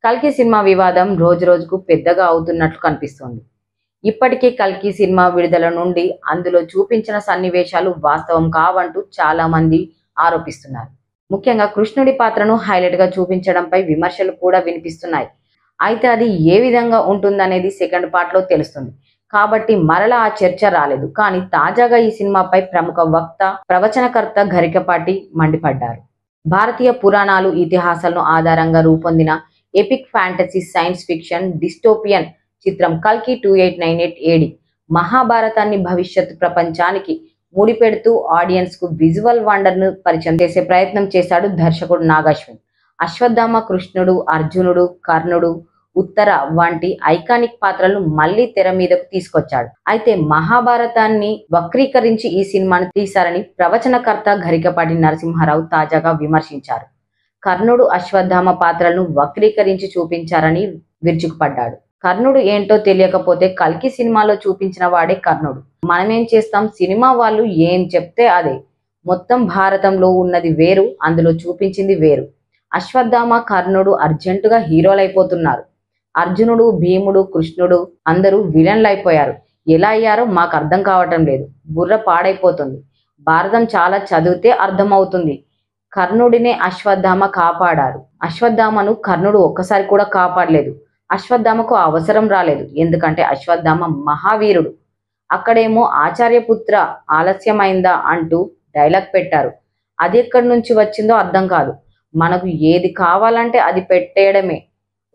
కల్కి సినిమా వివాదం రోజు రోజుకు పెద్దగా అవుతున్నట్లు కనిపిస్తోంది. ఇప్పటికే కల్కి సినిమా విడుదల నుండి అందులో చూపించిన సన్నివేశాలు వాస్తవం కావంటూ చాలా మంది ఆరోపిస్తున్నారు. ముఖ్యంగా కృష్ణుడి పాత్రను హైలైట్ గా చూపించడంపై విమర్శలు కూడా వినిపిస్తున్నాయి. అయితే అది ఏ విధంగా ఉంటుందనేది సెకండ్ పార్ట్ లో తెలుస్తుంది. కాబట్టి మరలా ఆ చర్చ రాలేదు. కానీ తాజాగా ఈ సినిమాపై ప్రముఖ వక్త, ప్రవచనకర్త గరికపాటి మండిపడ్డారు. భారతీయ పురాణాలు, ఇతిహాసాలను ఆధారంగా రూపొందిన epic fantasy science fiction dystopian చిత్రం కల్కి 2898 ఏడి మహాభారతాన్ని భవిష్యత్ ప్రపంచానికి ముడిపెడుతూ ఆడియన్స్ కు విజువల్ వండర్ ను పరిచయం చేసే ప్రయత్నం చేశాడు దర్శకుడు నాగాశ్విన్. అశ్వత్థామ, కృష్ణుడు, అర్జునుడు, కర్ణుడు, ఉత్తర వంటి ఐకానిక్ పాత్రలను మళ్లీ తెర మీదకు తీసుకొచ్చాడు. అయితే మహాభారతాన్ని వక్రీకరించి ఈ సినిమాను తీశారని ప్రవచనకర్త గరికపాటి నరసింహారావు తాజాగా విమర్శించారు. కర్ణుడు, అశ్వత్థామ పాత్రలను వక్రీకరించి చూపించారని విరుచుకుపడ్డాడు. కర్ణుడు ఏంటో తెలియకపోతే కల్కి సినిమాలో చూపించిన వాడే కర్ణుడు. మనమేం చేస్తాం, సినిమా వాళ్ళు ఏం చెప్తే అదే. మొత్తం భారతంలో ఉన్నది వేరు, అందులో చూపించింది వేరు. అశ్వత్థామ, కర్ణుడు అర్జెంటుగా హీరోలైపోతున్నారు. అర్జునుడు, భీముడు, కృష్ణుడు అందరూ విలన్లు అయిపోయారు. ఎలా అయ్యారో మాకు అర్థం కావటం లేదు. బుర్ర పాడైపోతుంది. భారతం చాలా చదివితే అర్థమవుతుంది. కర్ణుడినే అశ్వత్థామ కాపాడారు. అశ్వత్థామను కర్ణుడు ఒక్కసారి కూడా కాపాడలేదు. అశ్వత్థామకు అవసరం రాలేదు. ఎందుకంటే అశ్వత్థామ మహావీరుడు. అక్కడేమో ఆచార్యపుత్ర ఆలస్యమైందా అంటూ డైలాగ్ పెట్టారు. అది ఎక్కడి నుంచి వచ్చిందో అర్థం కాదు. మనకు ఏది కావాలంటే అది పెట్టేయడమే.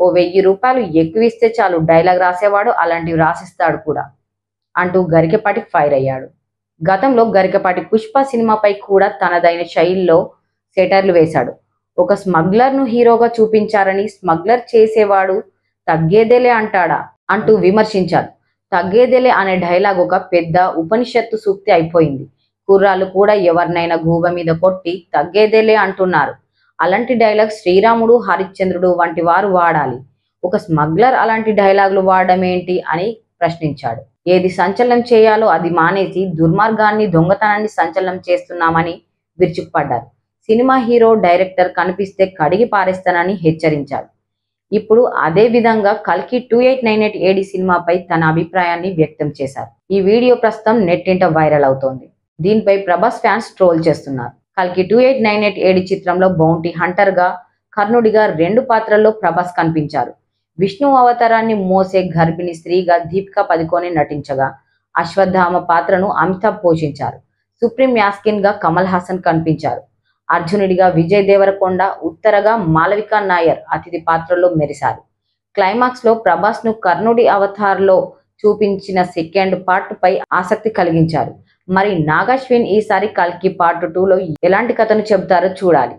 ఓ 1000 రూపాయలు ఎక్కువ ఇస్తే చాలు, డైలాగ్ రాసేవాడు అలాంటివి రాసిస్తాడు కూడా అంటూ గరికపాటి ఫైర్ అయ్యాడు. గతంలో గరికపాటి పుష్ప సినిమాపై కూడా తనదైన శైలిలో సెటర్లు వేశాడు. ఒక స్మగ్లర్ ను హీరోగా చూపించారని స్మగ్లర్ చేసేవాడు తగ్గేదేలే అంటాడా అంటూ విమర్శించారు. తగ్గేదేలే అనే డైలాగ్ ఒక పెద్ద ఉపనిషత్తు సూక్తి అయిపోయింది. కుర్రాళ్ళు కూడా ఎవరినైనా గూబ మీద కొట్టి తగ్గేదేలే అంటున్నారు. అలాంటి డైలాగ్ శ్రీరాముడు, హరిశ్చంద్రుడు వంటి వారు వాడాలి. ఒక స్మగ్లర్ అలాంటి డైలాగులు వాడడం ఏంటి అని ప్రశ్నించాడు. ఏది సంచలనం చేయాలో అది మానేసి దుర్మార్గాన్ని, దొంగతనాన్ని సంచలనం చేస్తున్నామని విరుచుకుపడ్డారు. సినిమా హీరో, డైరెక్టర్ కనిపిస్తే కడిగి పారేస్తానని హెచ్చరించారు. ఇప్పుడు అదే విధంగా కల్కి 2898 ఏడి సినిమాపై తన అభిప్రాయాన్ని వ్యక్తం చేశారు. ఈ వీడియో ప్రస్తుతం నెట్టింట వైరల్ అవుతోంది. దీనిపై ప్రభాస్ ఫ్యాన్స్ ట్రోల్ చేస్తున్నారు. కల్కి 2898 ఏడి చిత్రంలో బౌంటీ హంటర్ గా, కర్ణుడిగా 2 పాత్రల్లో ప్రభాస్ కనిపించారు. విష్ణు అవతారాన్ని మోసే గర్భిణీ స్త్రీగా దీపికా పదుకొనె నటించగా, అశ్వత్థామ పాత్రను అమితాబ్ పోషించారు. సుప్రీం యాస్కిన్ గా కమల్ హాసన్ కనిపించారు. అర్జునుడిగా విజయ్ దేవరకొండ, ఉత్తరగా మాలవికా నాయర్ అతిథి పాత్రలో మెరిశారు. క్లైమాక్స్ లో ప్రభాస్ ను కర్ణుడి అవతార్లో చూపించిన సెకండ్ పార్ట్ పై ఆసక్తి కలిగించారు. మరి నాగాశ్విన్ ఈసారి కల్కి పార్ట్ 2లో ఎలాంటి కథను చెబుతారో చూడాలి.